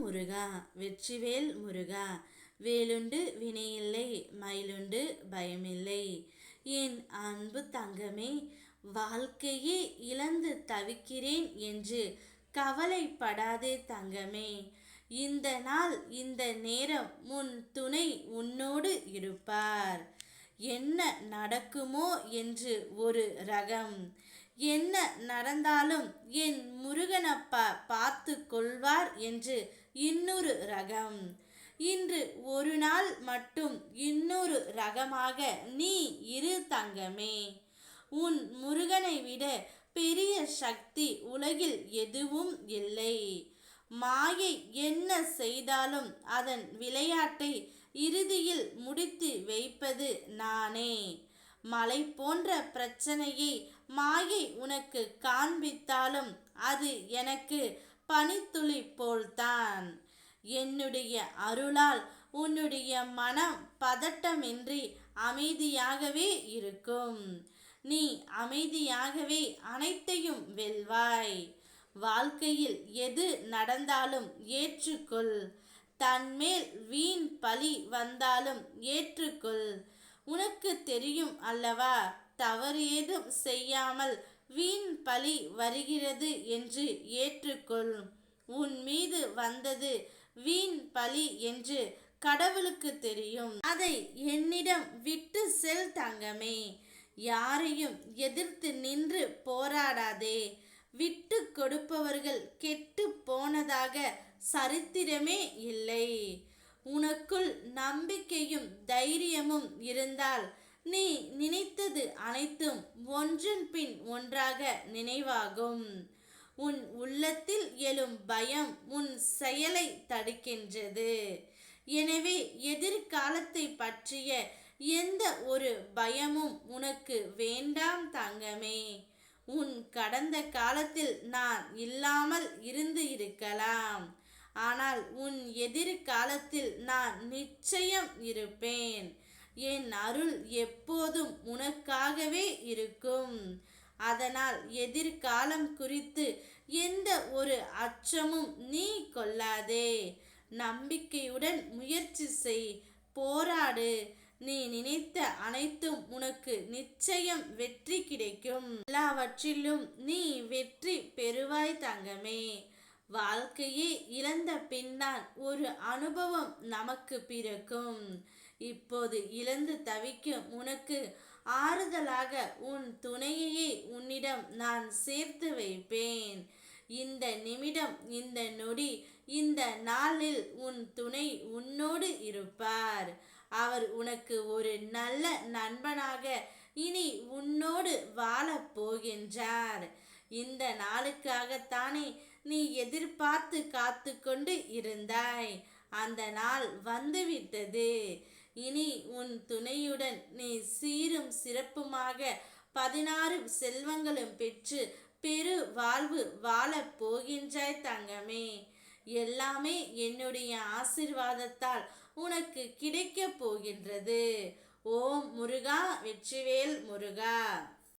முருகா வெற்றிவேல் முருகா. வேலுண்டு வினையில்லை மயிலுண்டு பயமில்லை. என் அன்பு தங்கமே, வாழ்க்கையே இழந்து தவிக்கிறேன் என்று கவலைப்படாதே தங்கமே. இந்த நாள் இந்த நேரம் உன் துணை உன்னோடு இருப்பார். என்ன நடக்குமோ என்று ஒரு ரகம். என்ன நடந்தாலும் என் முருகனப்பா பார்த்து கொள்வார் என்று இன்னொரு ரகம். இன்று ஒரு நாள் மட்டும் இன்னொரு ரகமாக நீ இரு தங்கமே. உன் முருகனை விட பெரிய சக்தி உலகில் எதுவும் இல்லை. மாயை என்ன செய்தாலும் அதன் விளையாட்டை இறுதியில் முடித்து வைப்பது நானே. மலை போன்ற பிரச்சனையை மாயை உனக்கு காண்பித்தாலும் அது எனக்கு பனித்துளி போல்தான். என்னுடைய அருளால் உன்னுடைய மனம் பதட்டமின்றி அமைதியாகவே இருக்கும். நீ அமைதியாகவே அனைத்தையும் வெல்வாய். வாழ்க்கையில் எது நடந்தாலும் ஏற்றுக்கொள். தன்மேல் வீண் பழி வந்தாலும் ஏற்றுக்கொள். உனக்கு தெரியும் அல்லவா, தவறு ஏதும் செய்யாமல் வீண் பழி வருகிறது என்று ஏற்றுக்கொள். உன் மீது வந்தது வீண் பழி என்று கடவுளுக்கு தெரியும். அதை என்னிடம் விட்டு செல் தங்கமே. யாரையும் எதிர்த்து நின்று போராடாதே. விட்டு கொடுப்பவர்கள் கெட்டு போனதாக சரித்திரமே இல்லை. உனக்குள் நம்பிக்கையும் தைரியமும் இருந்தால் நீ நினைத்தது அனைத்தும் ஒன்றன் பின் ஒன்றாக நினைவாகும். உன் உள்ளத்தில் எழும் பயம் உன் செயலை தடுக்கின்றது. எனவே எதிர்காலத்தை பற்றிய எந்த ஒரு பயமும் உனக்கு வேண்டாம் தங்கமே. உன் கடந்த காலத்தில் நான் இல்லாமல் இருந்து இருக்கலாம். ஆனால் உன் எதிர்காலத்தில் நான் நிச்சயம் இருப்பேன். என் அருள் எப்போதும் உனக்காகவே இருக்கும். அதனால் எதிர்காலம் குறித்து எந்த ஒரு அச்சமும் நீ கொள்ளாதே. நம்பிக்கையுடன் முயற்சி செய், போராடு. நீ நினைத்த அனைத்தும் உனக்கு நிச்சயம் வெற்றி கிடைக்கும். எல்லாவற்றிலும் நீ வெற்றி பெறுவாய் தங்கமே. வாழ்க்கையே இழந்த பின்தான் ஒரு அனுபவம் நமக்கு பிறக்கும். இப்போது இழந்து தவிக்கும் உனக்கு ஆறுதலாக உன் துணையையே உன்னிடம் நான் சேர்த்து வைப்பேன். இந்த நிமிடம், இந்த நொடி, இந்த நாளில் உன் துணை உன்னோடு இருப்பார். அவர் உனக்கு ஒரு நல்ல நண்பனாக இனி உன்னோடு வாழப் போகின்றார். இந்த நாளுக்காகத்தானே நீ எதிர்பார்த்து காத்து கொண்டு இருந்தாய். அந்த நாள் வந்துவிட்டது. இனி உன் துணையுடன் நீ சீரும் சிறப்புமாக 16 செல்வங்களும் பெற்று பெரு வாழ்வு வாழப் போகின்றாய் தங்கமே. எல்லாமே என்னுடைய ஆசீர்வாதத்தால் உனக்கு கிடைக்கப் போகின்றது. ஓம் முருகா வெற்றிவேல் முருகா.